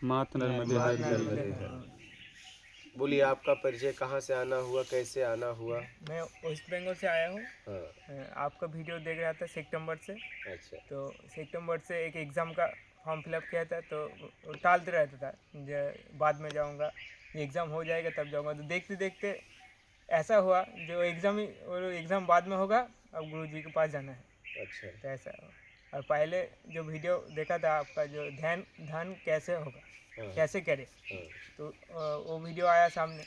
मात नर्मदे मात हर नर्मदे हर। हर। बोलिए, आपका परिचय कहाँ से आना हुआ, कैसे आना हुआ? मैं वेस्ट बंगाल से आया हूँ। हाँ। आपका वीडियो देख रहा था सितंबर से। अच्छा। तो सितंबर से एक एग्ज़ाम का फॉर्म फिलअप किया था, तो वो टालते रहता था, बाद में जाऊँगा, ये एग्ज़ाम हो जाएगा तब जाऊँगा। तो देखते देखते ऐसा हुआ जो एग्ज़ाम बाद में होगा, अब गुरुजी के पास जाना है। अच्छा। तो ऐसा हुआ। और पहले जो वीडियो देखा था आपका, जो ध्यान कैसे होगा, हाँ। कैसे करे, हाँ। तो वो वीडियो आया सामने।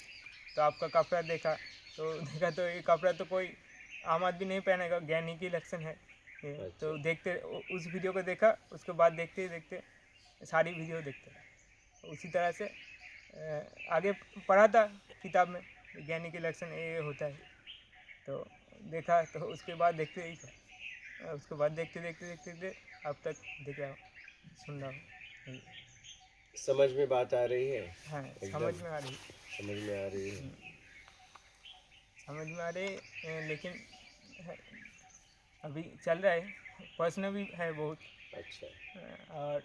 तो आपका कपड़ा देखा, तो ये कपड़ा तो कोई आम आदमी नहीं पहनेगा, ज्ञानी की लक्षण है ये। तो देखते उस वीडियो को देखा, उसके बाद देखते देखते सारी वीडियो देखते रहे। उसी तरह से आगे पढ़ा था किताब में, ज्ञानी के लक्षण ये होता है। तो देखा, तो उसके बाद देखते ही था, उसके बाद देखते देखते देखते देखते अब तक देख रहा हूँ, सुन रहा हूँ। समझ में बात आ रही है? हाँ, एकदम समझ में आ रही, समझ में आ रही है। समझ में आ रही, लेकिन अभी चल रहा है, पर्सनल भी है बहुत। अच्छा। और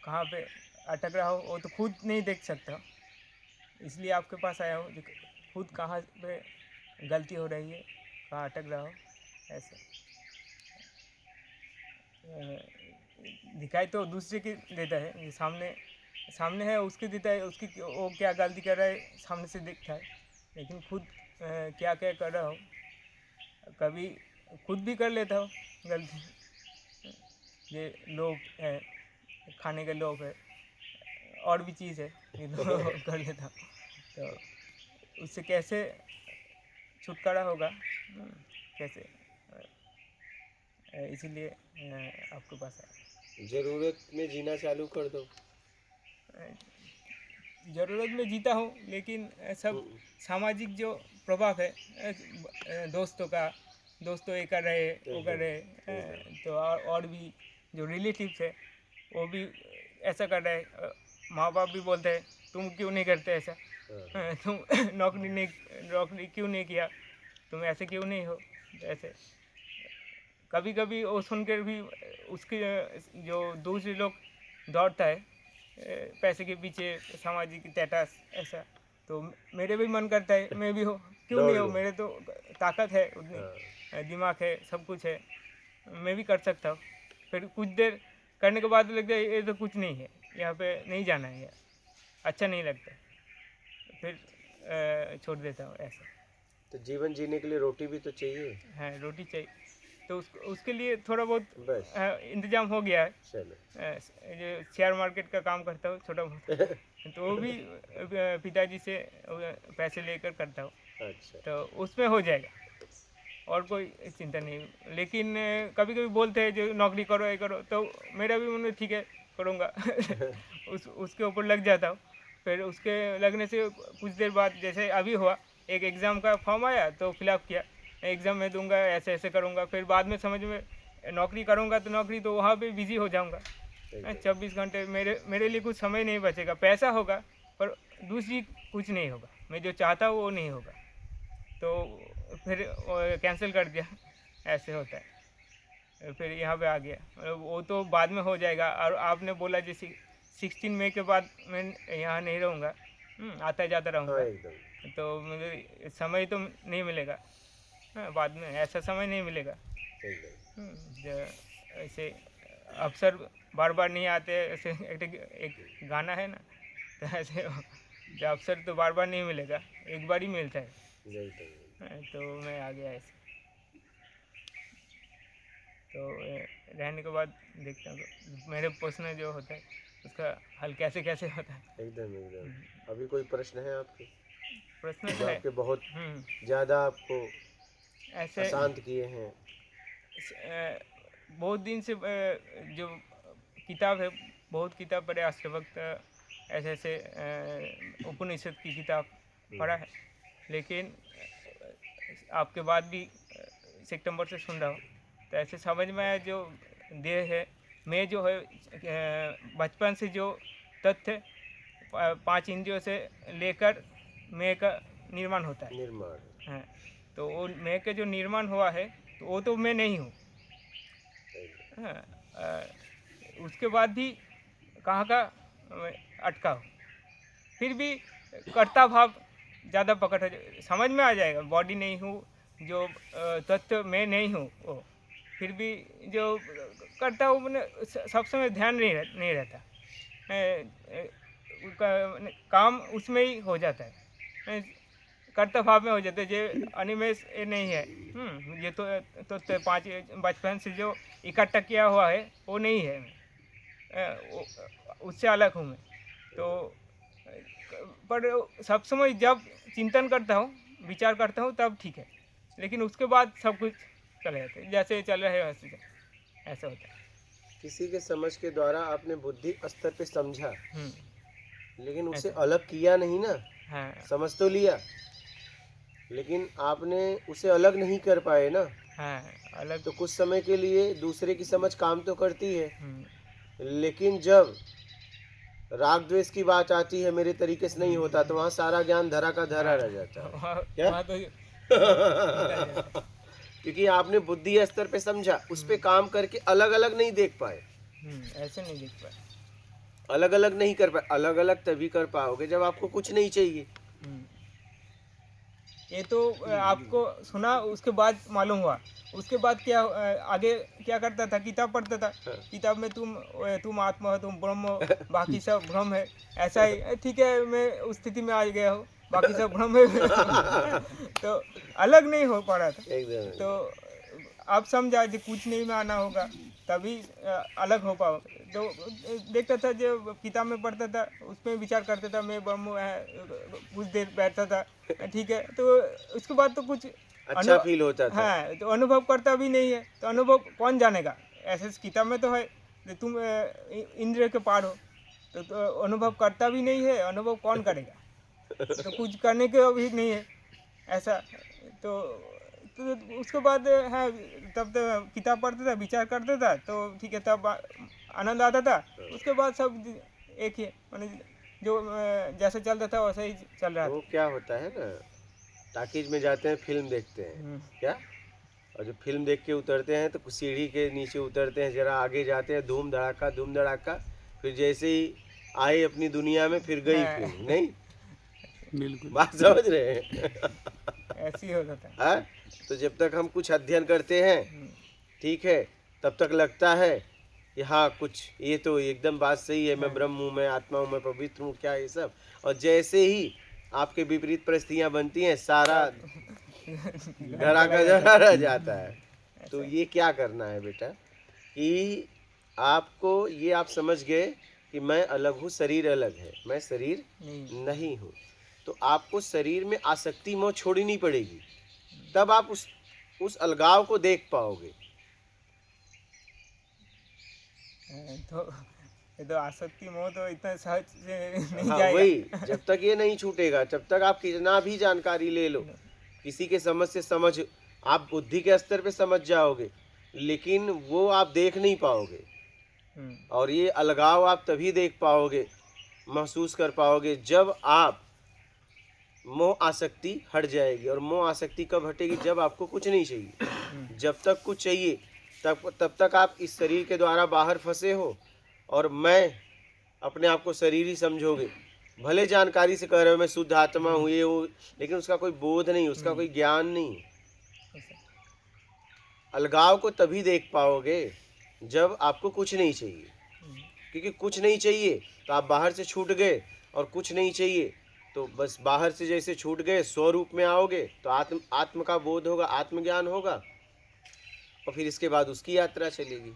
कहाँ पे अटक रहा हो वो तो खुद नहीं देख सकता, इसलिए आपके पास आया हूँ, खुद कहाँ पे गलती हो रही है, कहाँ अटक रहा हो, ऐसे दिखाई तो दूसरे की देता है, ये सामने है उसकी देता है, उसकी वो क्या गलती कर रहा है सामने से दिखता है, लेकिन खुद क्या क्या कर रहा हो, कभी खुद भी कर लेता हो गलती। ये लोभ है, खाने का लोभ है, और भी चीज़ है, ये कर लेता हूँ। तो उससे कैसे छुटकारा होगा, कैसे, इसीलिए आपके पास आया। ज़रूरत में जीना चालू कर दो। ज़रूरत में जीता हूँ, लेकिन सब सामाजिक जो प्रभाव है, दोस्तों ये कर रहे, वो कर रहे, तो और भी जो रिलेटिव्स है वो भी ऐसा कर रहे हैं, माँ बाप भी बोलते हैं तुम क्यों नहीं करते ऐसा, तुम नौकरी क्यों नहीं किया, तुम ऐसे क्यों नहीं हो, ऐसे कभी कभी वो सुनकर भी उसके जो दूसरे लोग दौड़ता है पैसे के पीछे, सामाजिक स्टेटस ऐसा, तो मेरे भी मन करता है मैं भी हो, क्यों नहीं हो, मेरे तो ताकत है उतनी, दिमाग है, सब कुछ है, मैं भी कर सकता हूँ। फिर कुछ देर करने के बाद लगता है ये तो कुछ नहीं है, यहाँ पे नहीं जाना है, अच्छा नहीं लगता, फिर छोड़ देता हूँ ऐसा। तो जीवन जीने के लिए रोटी भी तो चाहिए। हाँ, रोटी चाहिए, तो उसके लिए थोड़ा बहुत बस इंतजाम हो गया है। चलो। जो शेयर मार्केट का काम करता हूँ छोटा मोटा, तो वो भी पिताजी से पैसे लेकर करता हूँ। अच्छा। तो उसमें हो जाएगा, और कोई चिंता नहीं। लेकिन कभी कभी बोलते हैं जो नौकरी करो ये करो, तो मेरा भी मन ठीक है करूँगा उसके ऊपर लग जाता हूँ। फिर उसके लगने से कुछ देर बाद, जैसे अभी हुआ, एक एग्ज़ाम का फॉर्म आया तो फिलअप किया, एग्ज़ाम में दूंगा, ऐसे ऐसे करूँगा, फिर बाद में समझ में नौकरी करूँगा तो नौकरी तो वहाँ पे बिजी हो जाऊँगा। 24 घंटे मेरे लिए कुछ समय नहीं बचेगा, पैसा होगा पर दूसरी कुछ नहीं होगा, मैं जो चाहता हूँ वो नहीं होगा, तो फिर कैंसिल कर दिया, ऐसे होता है। फिर यहाँ पे आ गया, वो तो बाद में हो जाएगा। और आपने बोला जैसे 16 मई के बाद मैं यहाँ नहीं रहूँगा, आता जाता रहूँगा, तो मुझे समय तो नहीं मिलेगा, बाद में ऐसा समय नहीं मिलेगा। ऐसे अवसर बार बार नहीं आते, ऐसे एक गाना है ना, तो ऐसे जो अवसर तो बार बार नहीं मिलेगा, एक बार ही मिलता है, तो मैं आ गया ऐसे। तो रहने के बाद देखता हूँ मेरे प्रश्न जो होता है उसका हल कैसे कैसे होता है। एकदम। अभी कोई प्रश्न है आपके? प्रश्न जो है आपके बहुत ज़्यादा आपको ऐसे अशांत किए हैं? बहुत दिन से जो किताब है, बहुत किताब पढ़े, अष्टवक्र ऐसे ऐसे उपनिषद की किताब पढ़ा है, लेकिन आपके बाद भी सितंबर से सुन रहा हूँ, तो ऐसे समझ में आया जो देह है, मैं जो है बचपन से जो तथ्य 5 इंद्रियों से लेकर मैं का निर्माण होता है, हाँ, तो वो मैं का जो निर्माण हुआ है तो वो तो मैं नहीं हूँ। हाँ, उसके बाद भी कहाँ का अटका हो, फिर भी कर्ता भाव ज़्यादा पकड़ है, समझ में आ जाएगा बॉडी नहीं हूँ, जो तत्व मैं नहीं हूँ वो, फिर भी जो करता हूँ मैंने सब समय ध्यान नहीं रहता। काम उसमें ही हो जाता है, कर्ता भाव में हो जाता है। ये अनिमेष ये नहीं है, ये तो पाँच बचपन से जो इकट्ठा किया हुआ है वो नहीं है, उससे अलग हूँ मैं। तो पर सब समय जब चिंतन करता हूँ, विचार करता हूँ तब ठीक है, लेकिन उसके बाद सब कुछ चले जाते हैं, जैसे चल रहे हैं वैसे ऐसा होता है। किसी के समझ के द्वारा आपने बुद्धि स्तर पे समझा, लेकिन उसे ऐसा। अलग किया नहीं ना। हाँ समझ तो लिया, लेकिन आपने उसे अलग नहीं कर पाए ना। हाँ, अलग। तो कुछ समय के लिए दूसरे की समझ काम तो करती है, हम्म, लेकिन जब राग द्वेष की बात आती है, मेरे तरीके से नहीं होता, तो वहाँ सारा ज्ञान धरा का धरा रह जाता है। क्या? वहाँ तो क्योंकि आपने बुद्धि स्तर पे समझा, उस पे काम करके अलग अलग नहीं देख पाए, ऐसे नहीं दिख पाए। अलग अलग नहीं कर पाए। अलग अलग तभी कर पाओगे जब आपको कुछ नहीं चाहिए। ये तो आपको सुना, उसके बाद मालूम हुआ, उसके बाद क्या आगे क्या करता था, किताब पढ़ता था, किताब में तुम आत्मा हो, तुम ब्रह्म हो, बाकी सब भ्रम है, ऐसा ही ठीक है, मैं उस स्थिति में आ गया हूँ, बाकी सब भ्रम है। तो अलग नहीं हो पा रहा था। एकदम। तो आप समझा कि कुछ नहीं में आना होगा, तभी अलग हो पाओ। तो देखता था, जो किताब में पढ़ता था उसमें विचार करता था, मैं ब्रह्म है, कुछ देर बैठता था, ठीक है, तो उसके बाद तो कुछ अच्छा फील होता था। हाँ, तो अनुभव करता भी नहीं है, तो अनुभव कौन जानेगा, ऐसे किताब में तो है कि तुम इंद्रिय के पार हो, तो अनुभव करता भी नहीं है, अनुभव कौन करेगा, तो कुछ करने के भी नहीं है ऐसा। तो उसके बाद हाँ, तब तो किताब पढ़ता था, विचार करता था, तो ठीक है, तब आनंद आता था। उसके बाद सब एक ही माने, जो जैसे चलता था वैसे ही चल रहा वो था। क्या होता है ना, टाकीज में जाते हैं, फिल्म देखते हैं क्या, और जब फिल्म देख के उतरते हैं तो सीढ़ी के नीचे उतरते हैं, जरा आगे जाते हैं, धूम धड़ाका, फिर जैसे ही आए अपनी दुनिया में, फिर गई हाँ। फिल्म। नहीं, बिल्कुल। बात समझ रहे हैं? ऐसे ही होता था। हाँ? तो जब तक हम कुछ अध्ययन करते हैं, ठीक है, तब तक लगता है कि हाँ, कुछ ये तो एकदम बात सही है, मैं ब्रह्म हूँ, मैं आत्मा हूँ, मैं पवित्र हूँ, क्या ये सब। और जैसे ही आपके विपरीत परिस्थितियाँ बनती हैं, सारा धरा का धरा रह जाता है। तो ये क्या करना है बेटा, कि आपको ये आप समझ गए कि मैं अलग हूँ, शरीर अलग है, मैं शरीर नहीं हूँ। तो आपको शरीर में आसक्ति मोह छोड़नी पड़ेगी, तब आप उस अलगाव को देख पाओगे। तो ये तो आसक्ति मोह तो इतना सहज से नहीं हाँ, जाएगा। वही, जब तक ये नहीं छूटेगा, जब तक आप कितना भी जानकारी ले लो, किसी के समझ से समझ, आप बुद्धि के स्तर पे समझ जाओगे, लेकिन वो आप देख नहीं पाओगे। और ये अलगाव आप तभी देख पाओगे, महसूस कर पाओगे, जब आप मोह आसक्ति हट जाएगी। और मोह आसक्ति कब हटेगी, जब आपको कुछ नहीं चाहिए। जब तक कुछ चाहिए, तब तक आप इस शरीर के द्वारा बाहर फंसे हो, और मैं अपने आप को शरीर ही समझोगे। भले जानकारी से कह रहे हो मैं शुद्ध आत्मा हूँ, ये हूँ, लेकिन उसका कोई बोध नहीं, उसका कोई ज्ञान नहीं। अलगाव को तभी देख पाओगे जब आपको कुछ नहीं चाहिए, क्योंकि कुछ नहीं चाहिए तो आप बाहर से छूट गए, और कुछ नहीं चाहिए तो बस बाहर से जैसे छूट गए, स्वरूप में आओगे तो आत्म का बोध होगा, आत्मज्ञान होगा, और फिर इसके बाद उसकी यात्रा चलेगी।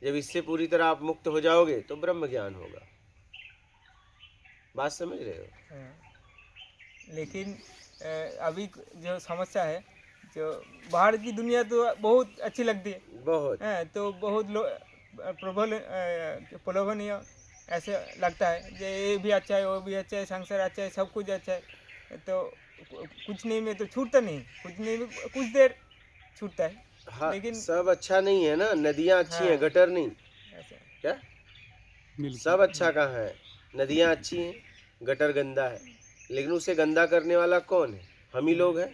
जब इससे पूरी तरह आप मुक्त हो जाओगे तो ब्रह्म ज्ञान होगा। बात समझ रहे हो? लेकिन अभी जो समस्या है, जो बाहर की दुनिया तो बहुत अच्छी लगती है, बहुत तो बहुत प्रलोभनीय ऐसे लगता है, ये भी अच्छा है, वो भी अच्छा है, संसार अच्छा है, सब कुछ अच्छा है, तो कुछ नहीं में तो छूटता नहीं, कुछ नहीं में कुछ देर छूटता है। हाँ, लेकिन सब अच्छा नहीं है ना, नदियाँ अच्छी हैं, गटर नहीं। ऐसा क्या सब अच्छा कहाँ है, नदियाँ अच्छी हैं, गटर गंदा है, लेकिन उसे गंदा करने वाला कौन है? हम ही लोग हैं।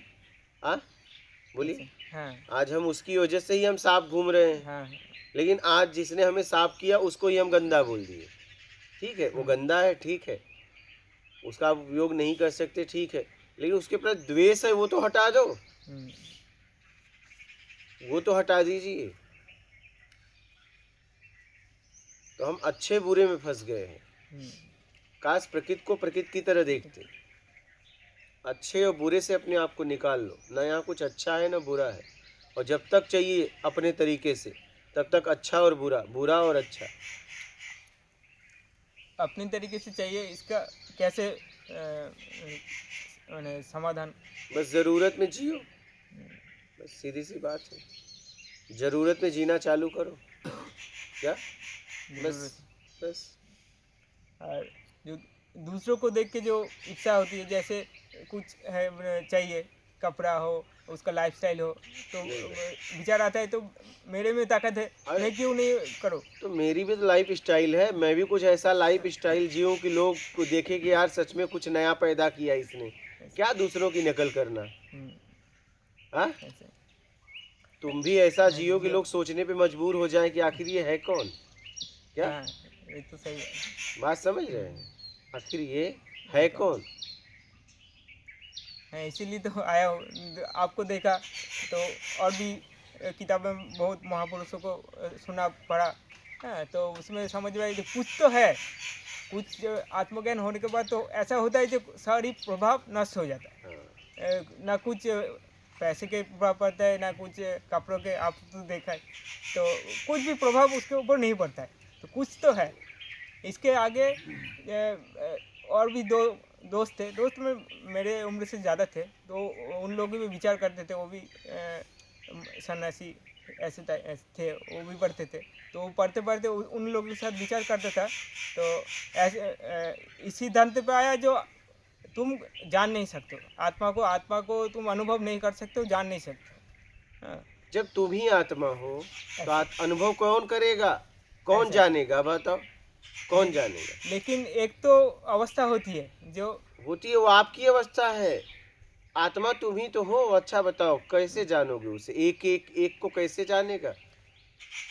हाँ बोलिए। आज हम उसकी वजह से ही हम साफ घूम रहे हैं, लेकिन आज जिसने हमें साफ किया उसको ही हम गंदा बोल दिए। ठीक है, वो गंदा है, ठीक है, उसका आप उपयोग नहीं कर सकते, ठीक है, लेकिन उसके प्रति द्वेष है वो तो हटा दो, हम्म, वो तो हटा दीजिए। तो हम अच्छे बुरे में फंस गए हैं। हम्म, काश प्रकृति को प्रकृति की तरह देखते। अच्छे और बुरे से अपने आप को निकाल लो, ना यहाँ कुछ अच्छा है ना बुरा है। और जब तक चाहिए अपने तरीके से, तब तक अच्छा और बुरा, बुरा और अच्छा। अपने तरीके से चाहिए, इसका कैसे माने समाधान? बस ज़रूरत में जियो, बस सीधी सी बात है। ज़रूरत में जीना चालू करो। क्या? बस जरूरत बस और जो दूसरों को देख के जो इच्छा होती है, जैसे कुछ है चाहिए, कपड़ा हो, उसका लाइफस्टाइल हो, तो विचार आता है तो मेरे में ताकत है, अरे! मैं क्यों नहीं करूँ? तो मेरी भी तो लाइफ स्टाइल है, मैं भी कुछ ऐसा लाइफ स्टाइल जीऊँ कि लोग को देखे कि यार सच में कुछ नया पैदा किया इसने। क्या दूसरों की नकल करना? हम्म, हाँ? ऐसे तुम भी ऐसा मैं जियो कि जो लोग सोचने पे मजबूर हो जाएं कि आखिर ये है कौन? क्या? हाँ, ये तो सही है। बात समझ रहे हैं? आखिर ये है कौन? हाँ, इसीलिए तो आया हूँ, आपको देखा तो। और भी किताबें बहुत महापुरुषों को सुना पढ़ा, हाँ, तो उसमें समझ में आई कि कुछ तो है, कुछ जो आत्मज्ञान होने के बाद तो ऐसा होता है जो सारी प्रभाव नष्ट हो जाता है। हाँ, ना कुछ पैसे के प्रभाव पड़ता है, ना कुछ कपड़ों के, आप तो देखा है, तो कुछ भी प्रभाव उसके ऊपर नहीं पड़ता है, तो कुछ तो है। इसके आगे और भी दो दोस्त थे, दोस्त में मेरे उम्र से ज़्यादा थे, तो उन लोग भी विचार करते थे, वो भी सन्यासी ऐसे थे, वो भी पढ़ते थे, तो वो पढ़ते पढ़ते उन लोगों के साथ विचार करता था, तो ऐसे इस सिद्धांत पे आया जो तुम जान नहीं सकते हो आत्मा को तुम अनुभव नहीं कर सकते हो, जान नहीं सकते। हाँ, जब तुम ही आत्मा हो तो ऐसे। अनुभव कौन करेगा? कौन ऐसा। जानेगा? बताओ, कौन जानेगा? लेकिन एक तो अवस्था होती है जो होती है, वो आपकी अवस्था है। आत्मा तुम ही तो हो। अच्छा बताओ, कैसे जानोगे उसे? एक एक एक को कैसे जानेगा?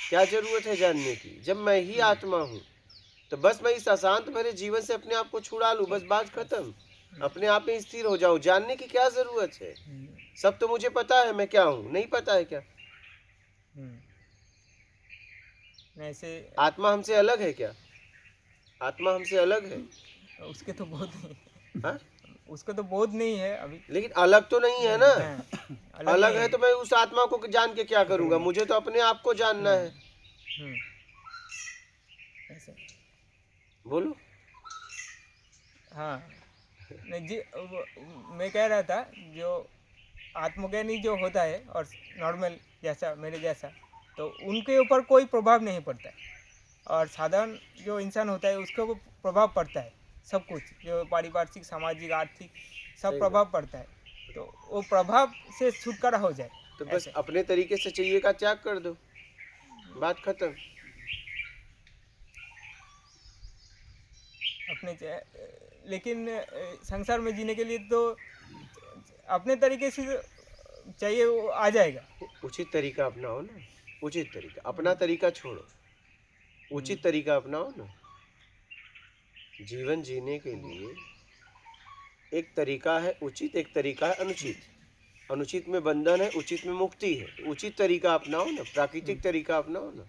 क्या जरूरत है जानने की? जब मैं ही आत्मा हूँ तो बस मैं इस अशांत भरे जीवन से अपने आप को छुड़ा लूँ, बस बात खत्म। अपने आप में स्थिर हो जाओ। जानने की क्या जरूरत है? सब तो मुझे पता है मैं क्या हूँ। नहीं पता है क्या? ऐसे आत्मा हमसे अलग है क्या? आत्मा हमसे अलग है? उसके तो बहुत नहीं, हाँ? उसका तो बहुत नहीं है अभी। लेकिन अलग तो नहीं है ना। हाँ, अलग नहीं है तो मैं उस आत्मा को जान के क्या करूंगा? मुझे तो अपने आप को जानना है। हम्म, ऐसे। बोलो। हाँ, नहीं जी, मैं कह रहा था जो आत्मज्ञानी जो होता है और नॉर्मल जैसा मेरे जैसा, तो उनके ऊपर कोई प्रभाव नहीं पड़ता है, और साधारण जो इंसान होता है उसको वो प्रभाव पड़ता है, सब कुछ जो पारिपार्श्विक सामाजिक आर्थिक सब सही प्रभाव बात। पड़ता है, तो वो प्रभाव से छुटकारा हो जाए। तो बस ऐसे अपने तरीके से चाहिए का त्याग कर दो, बात खत्म। अपने लेकिन संसार में जीने के लिए तो अपने तरीके से चाहिए, वो आ जाएगा। उचित तरीका अपनाओ ना। उचित तरीका, अपना तरीका छोड़ो, उचित तरीका अपनाओ ना। जीवन जीने के लिए एक तरीका है उचित, एक तरीका है अनुचित। अनुचित में बंधन है, उचित में मुक्ति है। तो उचित तरीका अपनाओ ना, प्राकृतिक तरीका अपनाओ ना।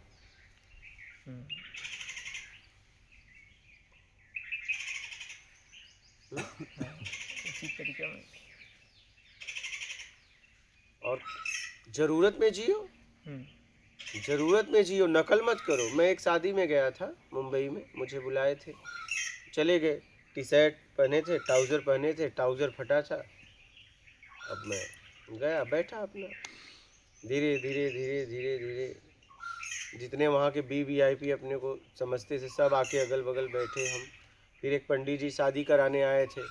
हम्म, हाँ, उसी तरीके में। और जरूरत में जियो, हम्म, जरूरत में जियो, नकल मत करो। मैं एक शादी में गया था मुंबई में, मुझे बुलाए थे, चले गए। टी शर्ट पहने थे, ट्राउजर पहने थे, ट्राउजर फटा था। अब मैं गया, बैठा अपना, धीरे धीरे धीरे धीरे धीरे जितने वहाँ के वीवीआईपी अपने को समझते थे सब आके अगल बगल बैठे हम। फिर एक पंडित जी शादी कराने आए थे,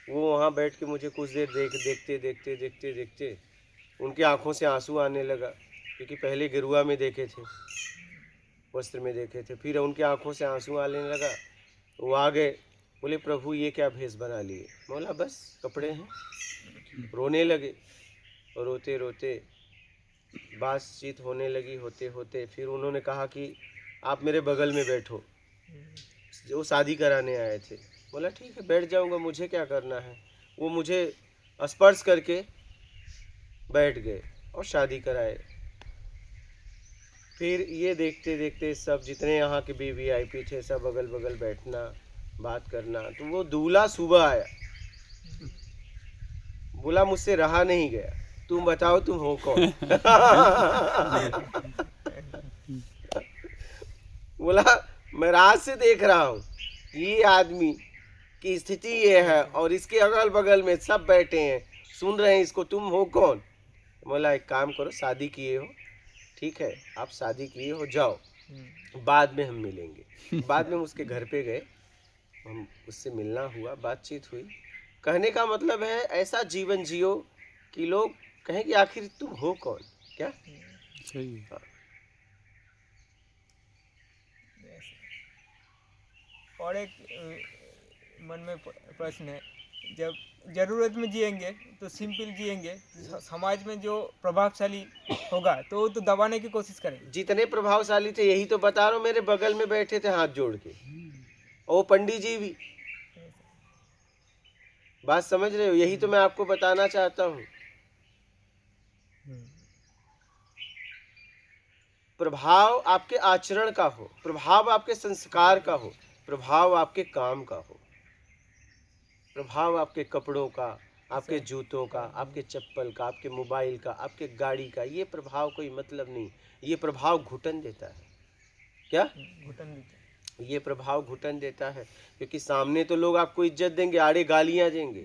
वो वहाँ बैठ के मुझे कुछ देर देखते देखते देखते देखते उनकी आंखों से आंसू आने लगा, क्योंकि पहले गिरुआ में देखे थे, वस्त्र में देखे थे। फिर उनकी आंखों से आंसू आने लगा, वो आ गए, बोले प्रभु ये क्या भेष बना लिए? बोला बस कपड़े हैं। रोने लगे, और रोते रोते बातचीत होने लगी, होते होते फिर उन्होंने कहा कि आप मेरे बगल में बैठो। जो शादी कराने आए थे। बोला ठीक है बैठ जाऊंगा, मुझे क्या करना है। वो मुझे स्पर्श करके बैठ गए और शादी कराए। फिर ये देखते देखते सब जितने यहाँ के वीवीआईपी थे सब अगल बगल बैठना बात करना। तो वो दूल्हा सुबह आया, बोला मुझसे रहा नहीं गया, तुम बताओ तुम हो कौन। बोला मैं रात से देख रहा हूँ ये आदमी की स्थिति ये है और इसके अगल बगल में सब बैठे हैं सुन रहे हैं इसको, तुम हो कौन। बोला एक काम करो, शादी किए हो, ठीक है आप शादी किए हो, जाओ बाद में हम मिलेंगे। बाद में हम उसके घर पे गए, हम उससे मिलना हुआ, बातचीत हुई। कहने का मतलब है ऐसा जीवन जियो कि लोग कहें कि आखिर तुम हो कौन। क्या सही है। हाँ। और एक मन में प्रश्न है, जब ज़रूरत में जिएंगे तो सिंपल जिएंगे, समाज में जो प्रभावशाली होगा तो वो तो दबाने की कोशिश करेंगे। जितने प्रभावशाली थे यही तो बता रहा हूँ, मेरे बगल में बैठे थे हाथ जोड़ के, और वो पंडित जी भी। बात समझ रहे हो, यही तो मैं आपको बताना चाहता हूँ। प्रभाव आपके आचरण का हो, प्रभाव आपके संस्कार का हो, प्रभाव आपके काम का हो, प्रभाव आपके कपड़ों का, आपके जूतों का, आपके चप्पल का, आपके मोबाइल का, आपके गाड़ी का, ये प्रभाव कोई मतलब नहीं। ये प्रभाव घुटन देता है। क्या घुटन देते ये प्रभाव घुटन देता है, क्योंकि सामने तो लोग आपको इज्जत देंगे, आड़े गालियां देंगे।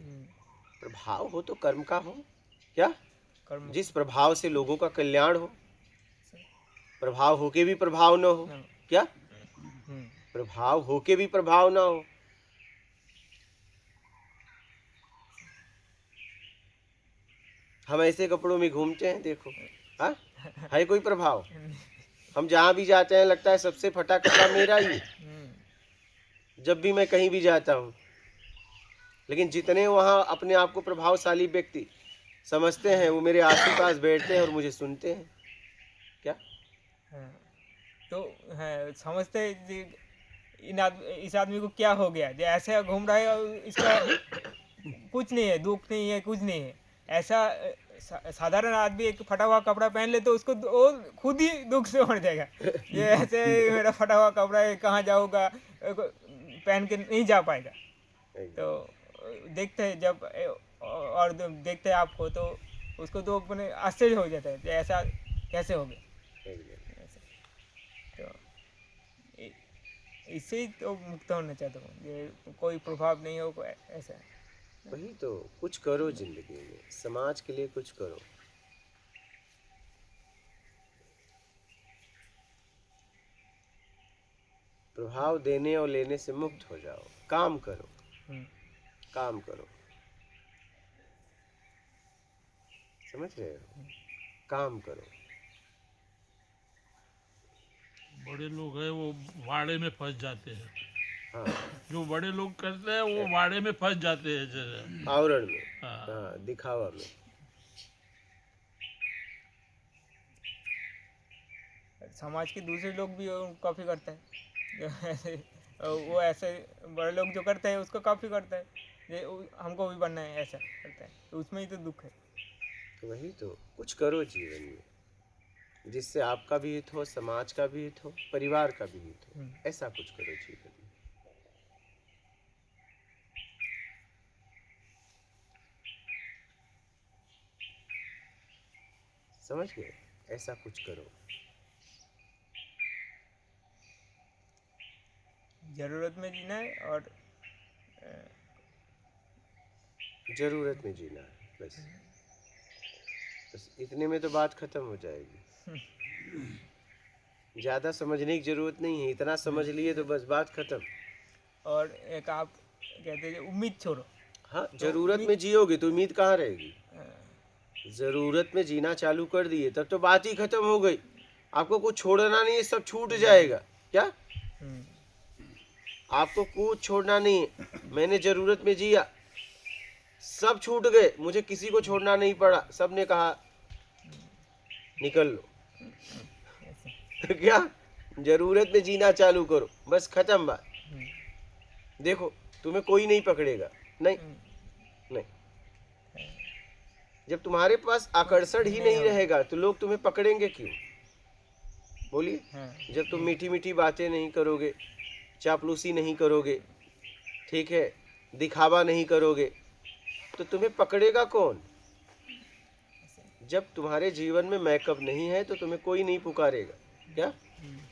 प्रभाव हो तो कर्म का हो। क्या कर्म जिस प्रभाव से लोगों का कल्याण हो। प्रभाव होके भी प्रभाव न हो। क्या प्रभाव होके भी प्रभाव ना हो। हम ऐसे कपड़ों में घूमते हैं, देखो हाँ है कोई प्रभाव। हम जहाँ भी जाते हैं लगता है सबसे फटा कपड़ा मेरा ही, जब भी मैं कहीं भी जाता हूँ। लेकिन जितने वहाँ अपने आप को प्रभावशाली व्यक्ति समझते हैं वो मेरे आसपास बैठते हैं और मुझे सुनते हैं। क्या तो है समझते हैं जी, इस आदमी को क्या हो गया, जो ऐसे घूम रहा है और इसका कुछ नहीं है, दुख नहीं है, कुछ नहीं है। ऐसा साधारण आदमी एक फटा हुआ कपड़ा पहन ले तो उसको वो खुद ही दुख से मर जाएगा। ये ऐसे मेरा फटा हुआ कपड़ा है, कहाँ जाऊँगा, पहन के नहीं जा पाएगा। तो देखते हैं जब और देखते हैं आपको तो उसको तो अपने आश्चर्य हो जाता है कि ऐसा कैसे हो गया। तो इससे ही तो मुक्त होना चाहता हूँ, ये कोई प्रभाव नहीं हो ऐसा। वही तो, कुछ करो जिंदगी में, समाज के लिए कुछ करो। प्रभाव देने और लेने से मुक्त हो जाओ। काम करो, काम करो, समझ रहे हो, काम करो। बड़े लोग हैं वो वाड़े में फंस जाते हैं। हाँ जो बड़े लोग करते हैं वो वाड़े में फंस जाते हैं जैसे। आवरण में, हाँ। हाँ दिखावा में। समाज के दूसरे लोग भी कॉपी करते हैं, वो ऐसे बड़े लोग जो करते हैं उसको कॉपी करता है, ये हमको भी बनना है ऐसा करता है, तो उसमें ही तो दुख है। तो वही तो, कुछ करो जीवन में जिससे आपका भी हित हो, समाज का भी हित हो, परिवार का भी हित हो। ऐसा कुछ करो जीवन में। समझ गए, ऐसा कुछ करो। जरूरत में जीना है और जरूरत में जीना है, बस इतने में तो बात खत्म हो जाएगी। ज्यादा समझने की जरूरत नहीं है, इतना समझ लिए तो बस बात खत्म। और एक आप कहते हैं उम्मीद छोड़ो। हाँ जरूरत में जियोगे तो उम्मीद कहाँ रहेगी। जरूरत में जीना चालू कर दिए तब तो बात ही खत्म हो गई। आपको कुछ छोड़ना नहीं है, सब छूट जाएगा। क्या आपको कुछ छोड़ना नहीं है। मैंने जरूरत में जिया, सब छूट गए, मुझे किसी को छोड़ना नहीं पड़ा, सब ने कहा निकल लो। क्या जरूरत में जीना चालू करो, बस खत्म बात। देखो तुम्हें कोई नहीं पकड़ेगा, नहीं नहीं। जब तुम्हारे पास आकर्षण ही नहीं रहेगा तो लोग तुम्हें पकड़ेंगे क्यों? बोलिए। हाँ, जब तुम मीठी मीठी बातें नहीं करोगे, चापलूसी नहीं करोगे, ठीक है, दिखावा नहीं करोगे, तो तुम्हें पकड़ेगा कौन? जब तुम्हारे जीवन में मेकअप नहीं है तो तुम्हें कोई नहीं पुकारेगा। क्या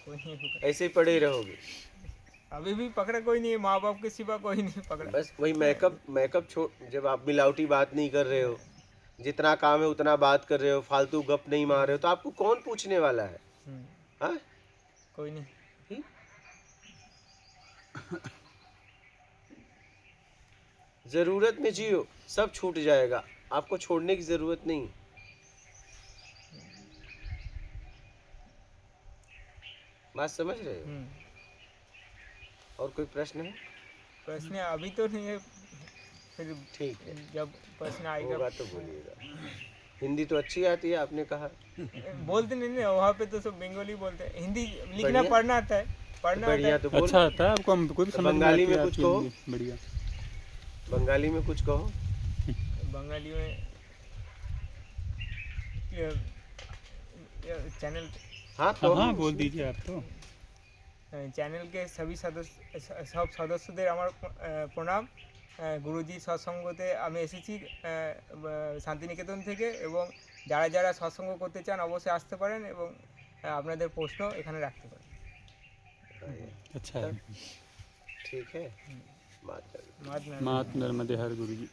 कोई नहीं पकड़ा। ऐसे ही पड़े रहोगे? अभी भी पकड़ा कोई नहीं है, माँ बाप के सिवा कोई नहीं पकड़ा। बस वही मेकअप छोड़, जब आप मिलावटी बात नहीं कर रहे हो, जितना काम है उतना बात कर रहे हो, फालतू गप नहीं मार रहे हो, तो आपको कौन पूछने वाला है? हाँ? कोई नहीं। जरूरत में जियो, सब छूट जाएगा, आपको छोड़ने की जरूरत नहीं। बात समझ रहे हो? और कोई प्रश्न है? प्रश्न अभी तो नहीं है, फिर ठीक है, जब प्रश्न आएगा होगा तो बोलिएगा। हिंदी तो अच्छी आती है आपने कहा। बोलते नहीं ना, वहाँ पे तो सब बंगाली बोलते हैं, हिंदी लिखना बढ़िया। पढ़ना आता है, पढ़ना आता बढ़िया, है। तो बोल। अच्छा आता है आपको, हमको भी तो समझ में बंगाली आती है में कुछ आपकी कहो। हिंदी। बढ़िया। बंगाली में कुछ कहो। बंगाली में चैनल हाँ हाँ तो हाँ बोल दीजिए आप तो। চ্যানেল के सभी सदस्य सब সদস্যদের আমার প্রণাম। গুরুজি সৎসঙ্গতে আমি এসেছি শান্তিনিকেতন থেকে, এবং যারা যারা সৎসঙ্গ করতে চান অবশ্যই আসতে পারেন, এবং আপনাদের প্রশ্ন এখানে রাখতে পারেন। अच्छा है। ठीक है, बात कर। মাত मात नर्मदे हर गुरु जी।